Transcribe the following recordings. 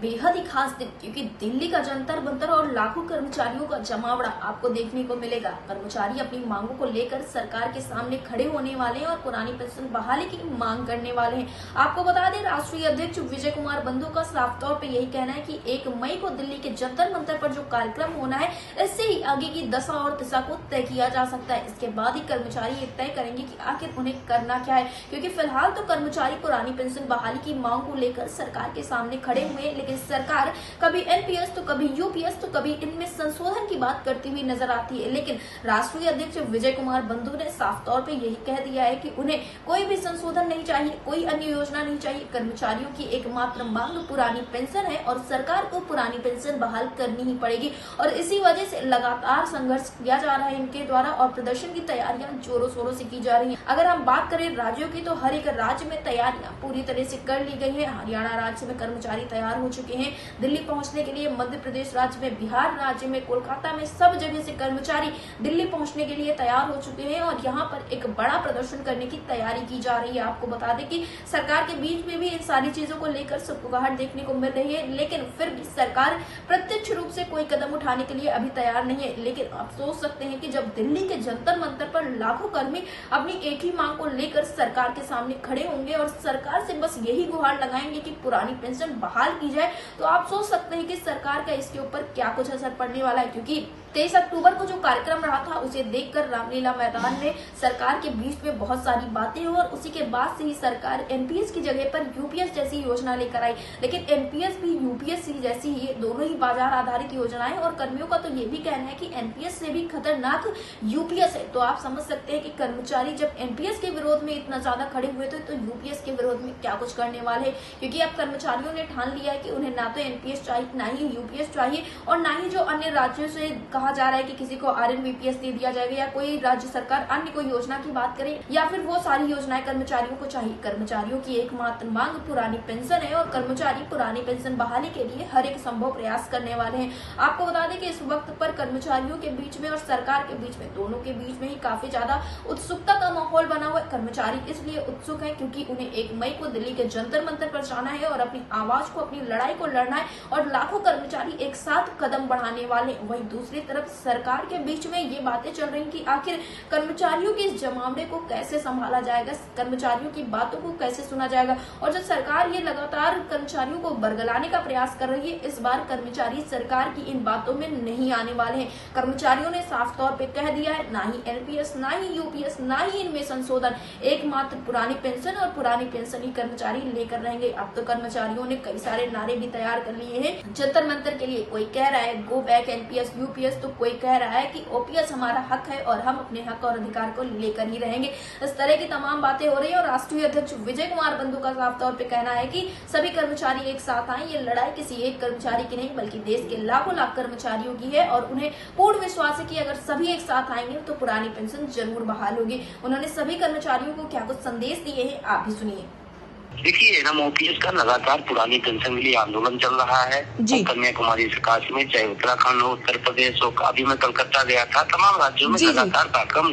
बेहद ही खास दिन, क्योंकि दिल्ली का जंतर मंतर और लाखों कर्मचारियों का जमावड़ा आपको देखने को मिलेगा। कर्मचारी अपनी मांगों को लेकर सरकार के सामने खड़े होने वाले हैं और पुरानी पेंशन बहाली की मांग करने वाले हैं। आपको बता दें, राष्ट्रीय अध्यक्ष विजय कुमार बंधु का साफ तौर पे यही कहना है कि 1 मई को दिल्ली के जंतर मंतर पर जो कार्यक्रम होना है, इससे ही आगे की दशा और दिशा को तय किया जा सकता है। इसके बाद ही कर्मचारी ये तय करेंगे कि आखिर उन्हें करना क्या है, क्योंकि फिलहाल तो कर्मचारी पुरानी पेंशन बहाली की मांग को लेकर सरकार के सामने खड़े हुए हैं, लेकिन सरकार कभी एनपीएस तो कभी यूपीएस तो कभी इनमें संशोधन की बात करती हुई नजर आती है। लेकिन राष्ट्रीय अध्यक्ष विजय कुमार बंधु ने साफ तौर पे यही कह दिया है कि उन्हें कोई भी संशोधन नहीं चाहिए, कोई अन्य योजना नहीं चाहिए। कर्मचारियों की एकमात्र मांग पुरानी पेंशन है और सरकार को पुरानी पेंशन बहाल करनी ही पड़ेगी और इसी वजह से लगातार संघर्ष किया जा रहा है इनके द्वारा और प्रदर्शन की तैयारियां जोरों शोरों से की जा रही है। अगर हम बात करें राज्यों की, तो हर एक राज्य में तैयारियां पूरी तरह से कर ली गई है। हरियाणा राज्य में कर्मचारी तैयार हो चुके हैं दिल्ली पहुंचने के लिए, मध्य प्रदेश राज्य में, बिहार राज्य में, कोलकाता में, सब जगह से कर्मचारी दिल्ली पहुंचने के लिए तैयार हो चुके हैं और यहाँ पर एक बड़ा प्रदर्शन करने की तैयारी की जा रही है। आपको बता दें कि सरकार के बीच में भी इन सारी चीजों को लेकर सुगबुगाहट देखने को मिल रही है, लेकिन फिर भी सरकार प्रत्यक्ष रूप से कोई कदम उठाने के लिए अभी तैयार नहीं है। लेकिन आप सोच सकते हैं कि जब दिल्ली के जंतर मंतर पर लाखों कर्मी अपनी एक ही मांग को लेकर सरकार के सामने खड़े होंगे और सरकार से बस यही गुहार लगाएंगे कि पुरानी पेंशन बहाल की जाए, तो आप सोच सकते हैं कि सरकार का इसके ऊपर क्या कुछ असर पड़ने वाला है। क्योंकि 23 अक्टूबर को जो कार्यक्रम रहा था, उसे देखकर रामलीला मैदान में सरकार के बीच में बहुत सारी बातें हुई और उसी के बाद से ही सरकार एनपीएस की जगह पर यूपीएस जैसी योजना लेकर आई। लेकिन एनपीएस भी यूपीएस जैसी ही दोनों ही बाजार आधारित योजनाएं और कर्मियों का तो ये भी कहना है कि एनपीएस से भी खतरनाक यूपीएस है। तो आप समझ सकते हैं कि कर्मचारी जब एनपीएस के विरोध में इतना ज्यादा खड़े हुए थे, तो यूपीएस के विरोध में क्या कुछ करने वाले हैं। क्योंकि अब कर्मचारियों ने ठान लिया है कि उन्हें ना तो एनपीएस चाहिए, ना ही यूपीएस चाहिए और ना ही जो अन्य राज्यों से कहा जा रहा है कि किसी को आरएनबीपीएस दे दिया जाएगा या कोई राज्य सरकार अन्य कोई योजना की बात करे या फिर वो सारी योजनाएं कर्मचारियों को चाहिए। कर्मचारियों की एकमात्र मांग पुरानी पेंशन है और कर्मचारी पुरानी पेंशन बहाली के लिए हर एक संभव प्रयास करने वाले हैं। आपको बता दें कि इस वक्त पर कर्मचारियों के बीच में और सरकार के बीच में, दोनों के बीच में ही काफी ज्यादा उत्सुकता का माहौल बना हुआ है। कर्मचारी इसलिए उत्सुक है क्योंकि उन्हें 1 मई को दिल्ली के जंतर मंतर पर जाना है और अपनी आवाज को, अपनी लड़ाई को लड़ना है और लाखों कर्मचारी एक साथ कदम बढ़ाने वाले। वहीं दूसरी तरफ सरकार के बीच में ये बातें चल रही कि आखिर कर्मचारियों के इस जमावड़े को कैसे संभाला जाएगा, कर्मचारियों की बातों को कैसे सुना जाएगा। और जो सरकार ये लगातार कर्मचारियों को बरगलाने का प्रयास कर रही है, इस बार कर्मचारी सरकार की इन बातों में नहीं आने वाले हैं। कर्मचारियों ने साफ तौर पे कह दिया है, ना ही एनपीएस, ना ही यूपीएस, ना ही इनमें संशोधन, एकमात्र पुरानी पेंशन और पुरानी पेंशन ही कर्मचारी लेकर रहेंगे। अब तो कर्मचारियों ने कई सारे नारे भी तैयार कर लिए हैं जंतर मंतर के लिए। कोई कह रहा है गो बैक एनपीएस यूपीएस, तो कोई कह रहा है कि ओपीएस हमारा हक है और हम अपने हक और अधिकार को लेकर ही रहेंगे। इस तरह की तमाम बातें हो रही है और राष्ट्रीय अध्यक्ष विजय कुमार बंधु का साफ तौर पे कहना है कि सभी कर्मचारी एक साथ आए। ये लड़ाई किसी एक कर्मचारी की नहीं बल्कि देश के लाखों लाख कर्मचारियों की है और उन्हें पूर्ण विश्वास है कि अगर सभी एक साथ आएंगे तो पुरानी पेंशन जरूर बहाल होगी। उन्होंने सभी कर्मचारियों को क्या कुछ संदेश दिए हैं, आप भी सुनिए। देखिए, एनएमओपीएस का लगातार पुरानी पेंशन के लिए आंदोलन चल रहा है। कन्याकुमारी से कश्मीर, चाहे उत्तराखंड हो, उत्तर प्रदेश हो, अभी मैं कलकत्ता गया था, तमाम राज्यों में लगातार कार्यक्रम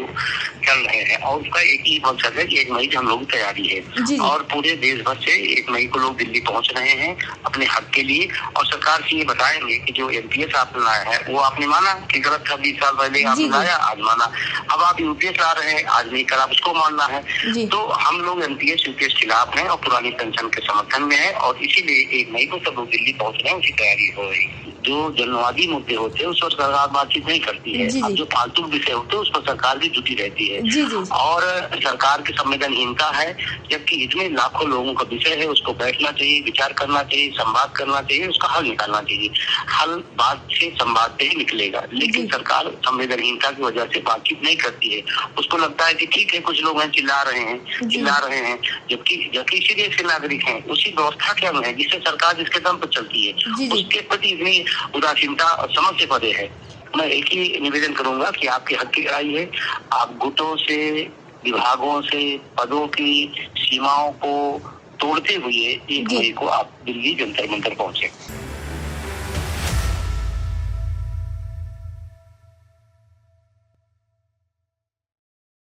चल रहे हैं और उसका एक ही मकसद है कि 1 मई की हम लोग की तैयारी है और पूरे देश भर से 1 मई को लोग दिल्ली पहुंच रहे हैं अपने हक के लिए और सरकार से ये बताएंगे कि जो एनपीएस आपने लाया है वो आपने माना कि गलत था, 20 साल पहले आपने लाया, आज माना। अब आप यूपीएस ला रहे हैं, आज नहीं, कल आप उसको मानना है। तो हम लोग एनपीएस यूपीएस खिलाफ हैं और पुरानी पेंशन के समर्थन में है और इसीलिए 1 मई को सब लोग दिल्ली पहुंच रहे हैं, उसकी तैयारी हो रही है। जो जनवादी मुद्दे होते हैं उस पर सरकार बातचीत नहीं करती है। अब जो फालतू विषय होते हैं उस पर सरकार भी जुटी रहती है और सरकार की संवेदनहीनता है, जबकि इतने लाखों लोगों का विषय है, उसको बैठना चाहिए, विचार करना चाहिए, संवाद करना चाहिए, उसका हल निकालना चाहिए। हल बात से, संवाद से ही निकलेगा, लेकिन सरकार संवेदनहीनता की वजह से बातचीत नहीं करती है। उसको लगता है कि ठीक है, कुछ लोग हैं चिल्ला रहे हैं, जबकि इसी देश के नागरिक हैं, उसी व्यवस्था के अंग है जिससे सरकार जिसके दम पर चलती है, उसके प्रति इतनी उदासीनता और समझ से परे है। मैं एक ही निवेदन करूंगा कि आपके हक की लड़ाई है, आप गुटों से, विभागों से, पदों की सीमाओं को तोड़ते हुए 1 मई को आप दिल्ली जंतर मंतर पहुंचे।